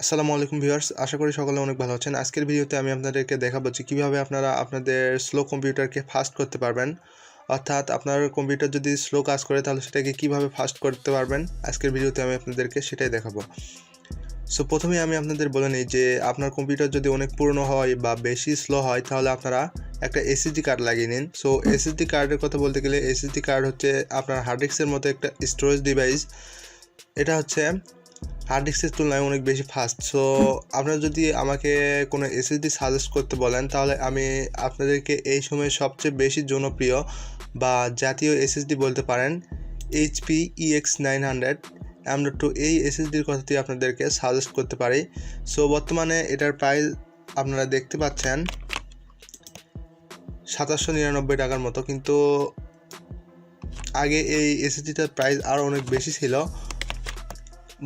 আসসালামু আলাইকুম ভিউয়ার্স, আশা করি সকলে অনেক ভালো আছেন। আজকের ভিডিওতে আমি আপনাদেরকে দেখাবো যে কীভাবে আপনারা আপনাদের স্লো কম্পিউটারকে ফাস্ট করতে পারবেন। অর্থাৎ আপনার কম্পিউটার যদি স্লো কাজ করে তাহলে সেটাকে কীভাবে ফাস্ট করতে পারবেন, আজকের ভিডিওতে আমি আপনাদেরকে সেটাই দেখাবো। সো প্রথমেই আমি আপনাদের বলে নিই যে আপনার কম্পিউটার যদি অনেক পুরনো হয় বা বেশি স্লো হয় তাহলে আপনারা একটা এসএসডি কার্ড লাগিয়ে নিন। সো এসএসডি কার্ডের কথা বলতে গেলে এসএসডি কার্ড হচ্ছে আপনার হার্ড ডিস্কের মতো একটা স্টোরেজ ডিভাইস। এটা হচ্ছে হার্ড ডিস্কের তুলনায় অনেক বেশি ফাস্ট। সো আপনারা যদি আমাকে কোনো এসএসডি সাজেস্ট করতে বলেন তাহলে আমি আপনাদেরকে এই সময় সবচেয়ে বেশি জনপ্রিয় বা জাতীয় এসএসডি বলতে পারেন HP EX900 M.2 এই এসএসডির কথাটি আপনাদেরকে সাজেস্ট করতে পারি। সো বর্তমানে এটার প্রাইস আপনারা দেখতে পাচ্ছেন 2799 টাকার মতো, কিন্তু আগে এই এসএসডিটার প্রাইস আরও অনেক বেশি ছিল।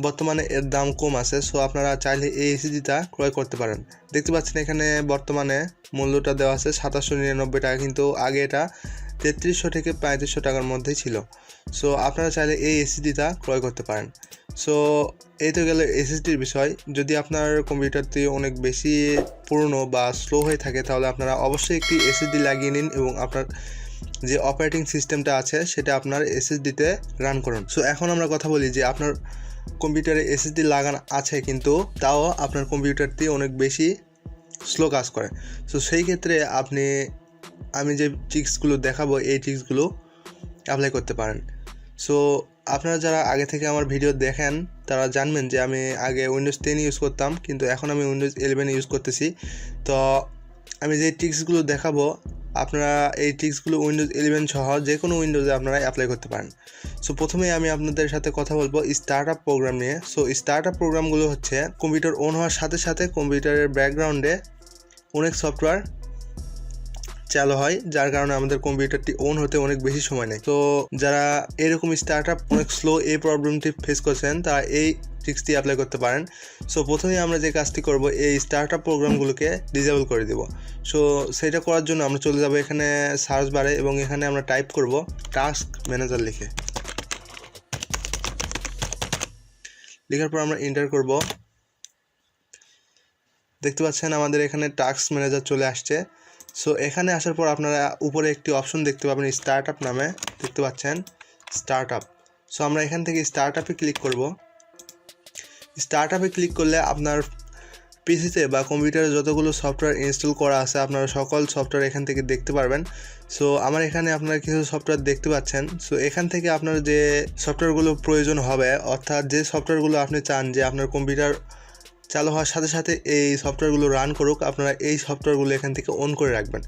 বর্তমানে এর দাম কম আছে। সো আপনারা চাইলে এই এসএসডিটা ক্রয় করতে পারেন। দেখতে পাচ্ছেন এখানে বর্তমানে মূল্যটা দেওয়া আছে 2799 টাকা, কিন্তু আগে এটা 3300 থেকে 3500 টাকার মধ্যেই ছিল। সো আপনারা চাইলে এই এসএসডিটা ক্রয় করতে পারেন। সো এই তো গেল এসএসডির বিষয়। যদি আপনার কম্পিউটারটি অনেক বেশি পুরনো বা স্লো হয়ে থাকে তাহলে আপনারা অবশ্যই একটি এসএসডি লাগিয়ে নিন এবং আপনার যে অপারেটিং সিস্টেমটা আছে সেটা আপনার এসএসডিতে রান করুন। সো এখন আমরা কথা বলি যে আপনার কম্পিউটারে এসএসডি লাগানো আছে কিন্তু তাও আপনার কম্পিউটারটি অনেক বেশি স্লো কাজ করে। সো সেই ক্ষেত্রে আমি যে ট্রিক্সগুলো দেখাবো এই ট্রিক্সগুলো অ্যাপ্লাই করতে পারেন। সো আপনারা যারা আগে থেকে আমার ভিডিও দেখেন তারা জানবেন যে আমি আগে উইন্ডোজ 10 ইউজ করতাম, কিন্তু এখন আমি উইন্ডোজ 11 ইউজ করতেছি। তো আমি যে ট্রিক্সগুলো দেখাবো আপনারা এই ট্রিক্সগুলো উইন্ডোজ 11 সহ যে কোনো উইন্ডোজে আপনারা অ্যাপ্লাই করতে পারেন। সো প্রথমেই আমি আপনাদের সাথে কথা বলবো স্টার্টআপ প্রোগ্রাম নিয়ে। সো স্টার্টআপ প্রোগ্রামগুলো হচ্ছে কম্পিউটার অন হওয়ার সাথে সাথে কম্পিউটারের ব্যাকগ্রাউন্ডে অনেক সফটওয়্যার চালু হয়, যার কারণে আমাদের কম্পিউটারটি অন হতে অনেক বেশি সময় নেয়। তো যারা এরকম স্টার্টআপ অনেক স্লো এই প্রবলেমটি ফেস করছেন তারা এই ট্রিক্সটি অ্যাপ্লাই করতে পারেন। সো প্রথমেই আমরা যে কাজটি করব এই স্টার্টআপ প্রোগ্রামগুলোকে ডিসেবল করে দেব। সো সেটা করার জন্য আমরা চলে যাব এখানে সার্চ বারে এবং এখানে আমরা টাইপ করব টাস্ক ম্যানেজার লেখার পর আমরা এন্টার করব। দেখতে পাচ্ছেন আমাদের এখানে টাস্ক ম্যানেজার চলে আসছে। সো এখানে আসার পর আপনারা উপরে একটি অপশন দেখতে পাবেন স্টার্টআপ নামে, দেখতে পাচ্ছেন স্টার্টআপ। সো আমরা এখান থেকে স্টার্টআপে ক্লিক করব। স্টার্টআপে ক্লিক করলে আপনার পিসিতে বা কম্পিউটারে যতগুলো সফটওয়্যার ইনস্টল করা আছে আপনারা সকল সফটওয়্যার এখান থেকে দেখতে পারবেন। সো আমার এখানে আপনারা কিছু সফটওয়্যার দেখতে পাচ্ছেন। সো এখান থেকে আপনার যে সফটওয়্যারগুলো প্রয়োজন হবে, অর্থাৎ যে সফটওয়্যারগুলো আপনি চান যে আপনার কম্পিউটার চালু হওয়ার সাথে সাথে এই সফটওয়্যারগুলো রান করুক, আপনারা এই সফটওয়্যারগুলো এখান থেকে অন করে রাখবেন।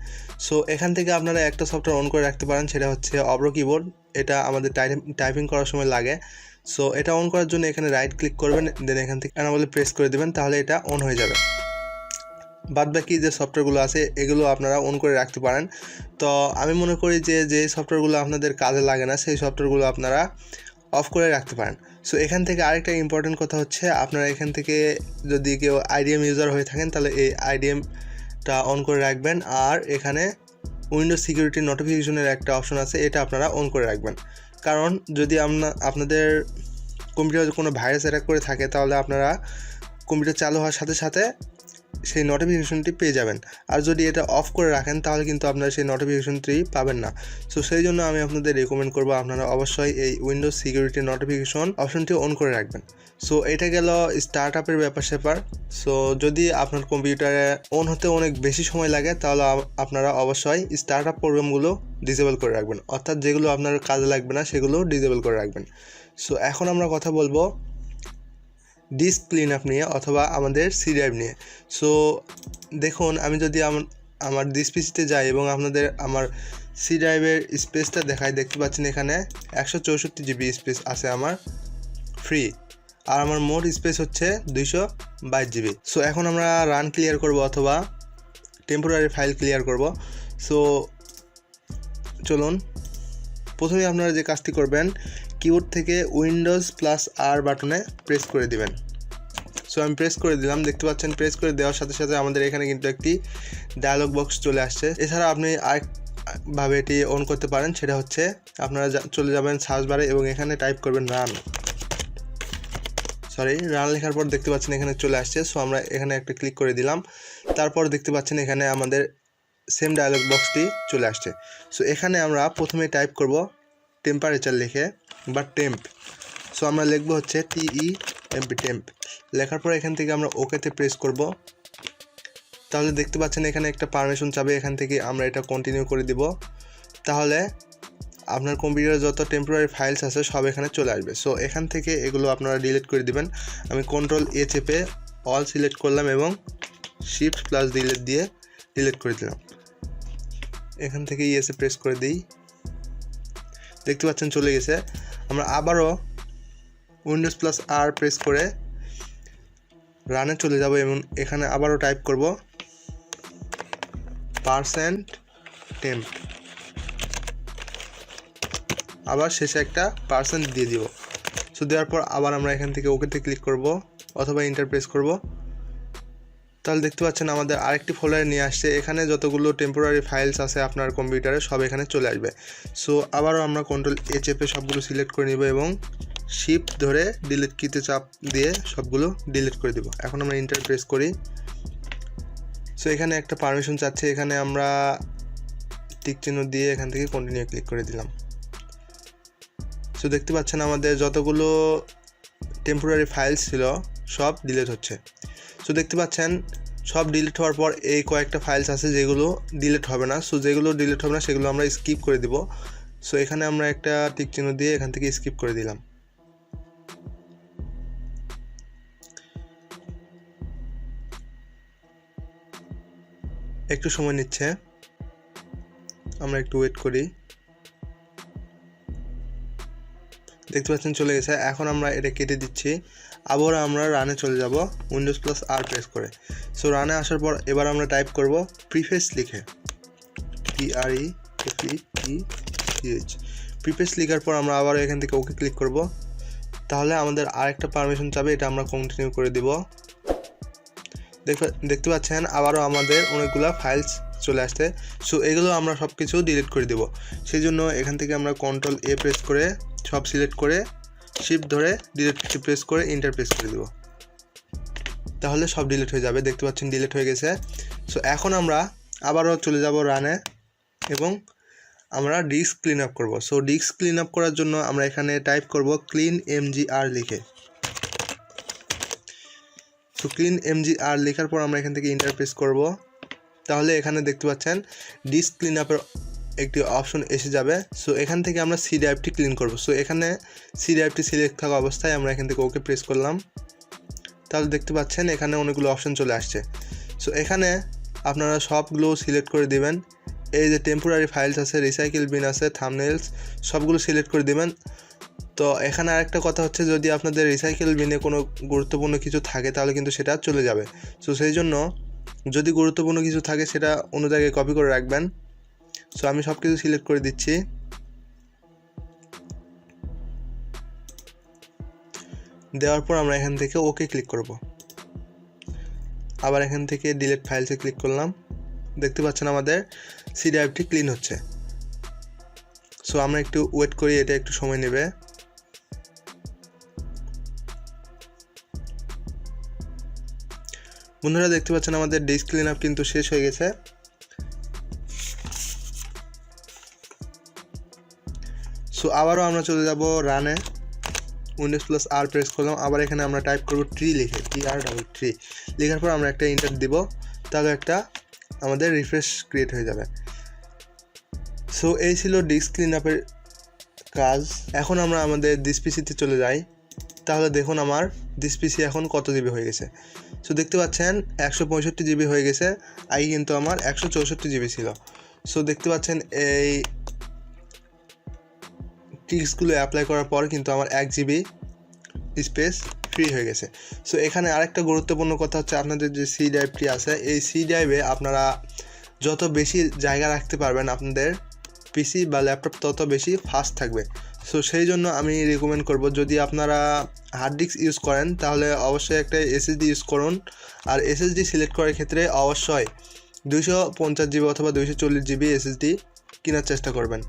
সো এখান থেকে আপনারা একটা সফটওয়্যার অন করে রাখতে পারেন, সেটা হচ্ছে অব্রো কিবোর্ড। এটা আমাদের টাইপিং করার সময় লাগে। সো এটা অন করার জন্য এখানে রাইট ক্লিক করবেন, দেন এখান থেকে এনেবলে প্রেস করে দেবেন, তাহলে এটা অন হয়ে যাবে। বাদবাকি যে সফটওয়্যারগুলো আছে এগুলো আপনারা অন করে রাখতে পারেন। তো আমি মনে করি যে সফটওয়্যারগুলো আপনাদের কাজে লাগে না সেই সফটওয়্যারগুলো আপনারা অফ করে রাখতে পারেন। সো এখান থেকে আরেকটা ইম্পর্টেন্ট কথা হচ্ছে আপনারা এখান থেকে যদি কেউ আইডিএম ইউজার হয়ে থাকেন তাহলে এই আইডিএমটা অন করে রাখবেন। আর এখানে উইন্ডোজ সিকিউরিটি নোটিফিকেশনের একটা অপশন আছে, এটা আপনারা অন করে রাখবেন। কারণ যদি আপনাদের কম্পিউটারে কোনো ভাইরাস অ্যাটাক করে থাকে তাহলে আপনারা কম্পিউটার চালু হওয়ার সাথে সাথে সেই নোটিফিকেশনটি পেয়ে যাবেন। আর যদি এটা অফ করে রাখেন তাহলে কিন্তু আপনারা সেই নোটিফিকেশনটি পাবেন না। সো সেই জন্য আমি আপনাদের রেকমেন্ড করব আপনারা অবশ্যই এই উইন্ডোজ সিকিউরিটি নোটিফিকেশন অপশনটি অন করে রাখবেন। সো এটা গেল স্টার্টআপের ব্যাপার। সো যদি আপনার কম্পিউটারে অন হতে অনেক বেশি সময় লাগে তাহলে আপনারা অবশ্যই স্টার্টআপ প্রোগ্রামগুলো ডিসেবল করে রাখবেন, অর্থাৎ যেগুলো আপনার কাজে লাগবে না সেগুলো ডিসেবল করে রাখবেন। সো এখন আমরা কথা বলবো ডিস্ক ক্লিন আপ নিয়ে অথবা আমাদের সি ড্রাইভ নিয়ে। সো দেখুন আমি যদি আমার ডিসপিসিতে যাই এবং আমার সি ড্রাইভের স্পেসটা দেখাই, দেখতে পাচ্ছেন এখানে 164 GB স্পেস আছে আমার ফ্রি, আর আমার মোট স্পেস হচ্ছে 222 GB। সো এখন আমরা রান ক্লিয়ার করব অথবা টেম্পোরারি ফাইল ক্লিয়ার করব। সো চলুন প্রথমে আপনারা যে কাজটি করবেন কিবোর্ড থেকে Windows+R বাটনে প্রেস করে দিবেন। সো আমি প্রেস করে দিলাম, দেখতে পাচ্ছেন প্রেস করে দেওয়ার সাথে সাথে আমাদের এখানে কিন্তু একটি ডায়লগ বক্স চলে আসছে। এছাড়া আপনি আরেকভাবে এটি অন করতে পারেন, সেটা হচ্ছে আপনারা চলে যাবেন সার্চ বারে এবং এখানে টাইপ করবেন রান। রান লেখার পর দেখতে পাচ্ছেন এখানে চলে আসছে। সো আমরা এখানে একটা ক্লিক করে দিলাম। তারপর দেখতে পাচ্ছেন এখানে আমাদের সেম ডায়লগ বক্সটি চলে আসছে। সো এখানে আমরা প্রথমে টাইপ করব টেম্পারেচার লিখে বা টেম্প। সো আমরা লিখব হচ্ছে TEMP টেম্প। লেখার পর এখান থেকে আমরা ওকেতে প্রেস করব। তাহলে দেখতে পাচ্ছেন এখানে একটা পারমিশন চাবে, এখান থেকে আমরা এটা কন্টিনিউ করে দিব। তাহলে আপনার কম্পিউটারে যত টেম্পোরারি ফাইলস আছে সব এখানে চলে আসবে। সো এখান থেকে এগুলো আপনারা ডিলিট করে দিবেন। আমি Ctrl+A চেপে অল সিলেক্ট করলাম এবং Shift+ডিলিট দিয়ে ডিলিট করে দিলাম। এখান থেকে ইয়েসে প্রেস করে দিই, দেখতে পাচ্ছেন চলে গেছে। আমরা আবারও Windows+R প্রেস করে রানে চলে যাব এবং এখানে আবারও টাইপ করব %temp, আবার শেষে একটা % দিয়ে দিব। সো দেওয়ার পর আবার আমরা এখান থেকে ওকেতে ক্লিক করব অথবা এন্টার প্রেস করব। তাহলে দেখতে পাচ্ছেন আমাদের আরেকটি ফোল্ডারে নিয়ে আসছে। এখানে যতগুলো টেম্পোরারি ফাইলস আছে আপনার কম্পিউটারে সব এখানে চলে আসবে। সো আবারও আমরা Ctrl+A চেপে সবগুলো সিলেক্ট করে নিব এবং শিফট ধরে ডিলিট কিতে চাপ দিয়ে সবগুলো ডিলিট করে দিব। এখন আমরা এন্টার প্রেস করি। সো এখানে একটা পারমিশন চাচ্ছে, এখানে আমরা টিক চিহ্ন দিয়ে এখান থেকে কন্টিনিউ ক্লিক করে দিলাম। সো দেখতে পাচ্ছেন আমাদের যতগুলো টেম্পোরারি ফাইলস ছিল সব ডিলিট হচ্ছে। সো দেখতে পাচ্ছেন সব ডিলিট হওয়ার পর এই কয়েকটা ফাইলস আছে যেগুলো ডিলিট হবে না। সো যেগুলো ডিলিট হবে না সেগুলো আমরা স্কিপ করে দিব। সো এখানে আমরা একটা টিক চিহ্ন দিয়ে এখান থেকে স্কিপ করে দিলাম। একটু সময় নিচ্ছে, আমরা একটু ওয়েট করি। দেখতে পাচ্ছেন চলে গেছে। এখন আমরা এটা কেটে দিচ্ছি। আবার আমরা রানে চলে যাব Windows+R প্রেস করে। সো রানে আসার পর এবার আমরা টাইপ করব প্রিফেস লিখে, PREFETH। প্রিফেস লিখার পর আমরা আবার এখান থেকে ওকে ক্লিক করব। তাহলে আমাদের আরেকটা পারমিশন চাবে, এটা আমরা কন্টিনিউ করে দিব। দেখতে পাচ্ছেন আবারও আমাদের অনেকগুলো ফাইলস চলে আসছে। সো এগুলো আমরা সব কিছু ডিলিট করে দেব। সেই জন্য এখান থেকে আমরা Ctrl+A প্রেস করে সব সিলেক্ট করে শিফট ধরে ডিলিট প্রেস করে এন্টার প্রেস করে দেব। তাহলে সব ডিলিট হয়ে যাবে। দেখতে পাচ্ছেন ডিলিট হয়ে গেছে। সো এখন আমরা আবারও চলে যাব রানে এবং আমরা ডিস্ক ক্লিন আপ করব। সো ডিস্ক ক্লিন আপ করার জন্য আমরা এখানে টাইপ করব cleanmgr লিখে। সো cleanmgr লেখার পর আমরা এখান থেকে এন্টার প্রেস করব। তাহলে এখানে দেখতে পাচ্ছেন ডিস্ক ক্লিন আপের একটি অপশন এসে যাবে। সো এখান থেকে আমরা সি ড্রাইভটি ক্লিন করব। সো এখানে সি ড্রাইভটি সিলেক্ট থাকা অবস্থায় আমরা এখান থেকে ওকে প্রেস করলাম। তাহলে দেখতে পাচ্ছেন এখানে অনেকগুলো অপশন চলে আসছে। সো এখানে আপনারা সবগুলো সিলেক্ট করে দিবেন। এই যে টেম্পোরারি ফাইলস আছে, রিসাইকেল বিন আছে, থাম্বনেলস, সবগুলো সিলেক্ট করে দিবেন। তো এখানে আরেকটা কথা হচ্ছে, যদি আপনাদের রিসাইকেল বিনে কোনো গুরুত্বপূর্ণ কিছু থাকে তাহলে কিন্তু সেটা চলে যাবে। সো সেই জন্য যদি গুরুত্বপূর্ণ কিছু থাকে সেটা অন্য জায়গায় কপি করে রাখবেন। সো আমি সব কিছু সিলেক্ট করে দিচ্ছি। দেওয়ার পর আমরা এখান থেকে ওকে ক্লিক করব। আবার এখান থেকে ডিলিট ফাইলসে ক্লিক করলাম। দেখতে পাচ্ছেন আমাদের সি ড্রাইভটি ক্লিন হচ্ছে। সো আমরা একটু ওয়েট করি, এটা একটু সময় নেবে। বন্ধুরা দেখতে পাচ্ছেন আমাদের ডিস্ক ক্লিন আপ কিন্তু শেষ হয়ে গেছে। সো আবারও আমরা চলে যাব রানে, Windows+R প্রেস করলাম। আবার এখানে আমরা টাইপ করব ট্রি লিখে, TREE লেখার পর আমরা একটা এন্টার দিব। তাহলে একটা আমাদের রিফ্রেশ ক্রিয়েট হয়ে যাবে। সো এই ছিল ডিস্ক ক্লিন আপের কাজ। এখন আমরা আমাদের দিস পিসিতে চলে যাই। তাহলে দেখুন আমার দিস পিসি এখন কত জিবি হয়ে গেছে। সো দেখতে পাচ্ছেন 165 জিবি হয়ে গেছে। আগে কিন্তু আমার 164 জিবি ছিল। সো দেখতে পাচ্ছেন এই ট্রিক্সগুলো অ্যাপ্লাই করার পর কিন্তু আমার 1 জিবি স্পেস ফ্রি হয়ে গেছে। সো এখানে আরেকটা গুরুত্বপূর্ণ কথা হচ্ছে, আপনাদের যে সি ড্রাইভটি আছে এই সি ড্রাইভে আপনারা যত বেশি জায়গা রাখতে পারবেন আপনাদের পিসি বা ল্যাপটপ তত বেশি ফাস্ট থাকবে। সো সেই জন্য আমি রেকমেন্ড করব, যদি আপনারা হার্ড ডিস্ক ইউজ করেন তাহলে অবশ্যই একটা এসএসডি ইউজ করুন। আর এসএসডি সিলেক্ট করার ক্ষেত্রে অবশ্যই 250 জিবি অথবা 240 জিবি এসএসডি কেনার চেষ্টা করবেন।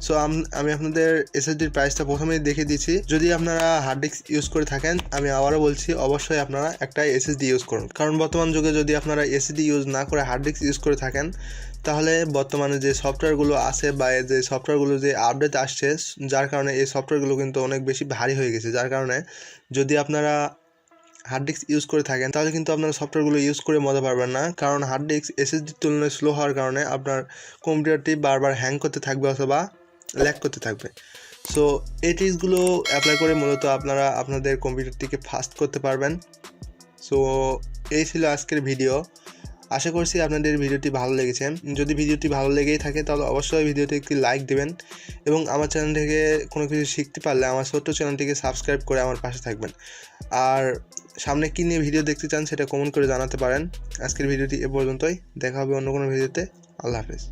সো আমি আপনাদের এসএসডির প্রাইসটা প্রথমেই দেখিয়ে দিচ্ছি। যদি আপনারা হার্ড ডিস্ক ইউজ করে থাকেন, আমি আবারও বলছি অবশ্যই আপনারা একটা এসএসডি ইউজ করুন, কারণ বর্তমান যুগে যদি আপনারা এসএসডি ইউজ না করে হার্ড ডিস্ক ইউজ করে থাকেন, তাহলে বর্তমানে যে সফটওয়্যারগুলো আছে বা যে সফটওয়্যারগুলো যে আপডেট আসছে, যার কারণে এই সফটওয়্যারগুলো কিন্তু অনেক বেশি ভারী হয়ে গেছে। যার কারণে যদি আপনারা হার্ড ডিস্ক ইউজ করে থাকেন, তাহলে কিন্তু আপনারা সফটওয়্যারগুলো ইউজ করে মজা পারবেন না, কারণ হার্ড ডিস্ক এসএসডির তুলনায় স্লো হওয়ার কারণে আপনার কম্পিউটারটি বারবার হ্যাং করতে থাকবে অথবা ল্যাগ করতে থাকবে। সো এই ট্রিক্সগুলো অ্যাপ্লাই করে মূলত আপনারা আপনাদের কম্পিউটারটিকে ফাস্ট করতে পারবেন। সো এই ছিল আজকের ভিডিও। আশা করছি আপনাদের ভিডিওটি ভালো লেগেছে। যদি ভিডিওটি ভালো লেগেই থাকে তাহলে অবশ্যই ভিডিওতে একটি লাইক দেবেন এবং আমার চ্যানেল থেকে কোনো কিছু শিখতে পারলে আমার ছোট্ট চ্যানেলটিকে সাবস্ক্রাইব করে আমার পাশে থাকবেন। আর সামনে কী নিয়ে ভিডিও দেখতে চান সেটা কমেন্ট করে জানাতে পারেন। আজকের ভিডিওটি এ পর্যন্তই, দেখা হবে অন্য কোনো ভিডিওতে। আল্লাহ হাফেজ।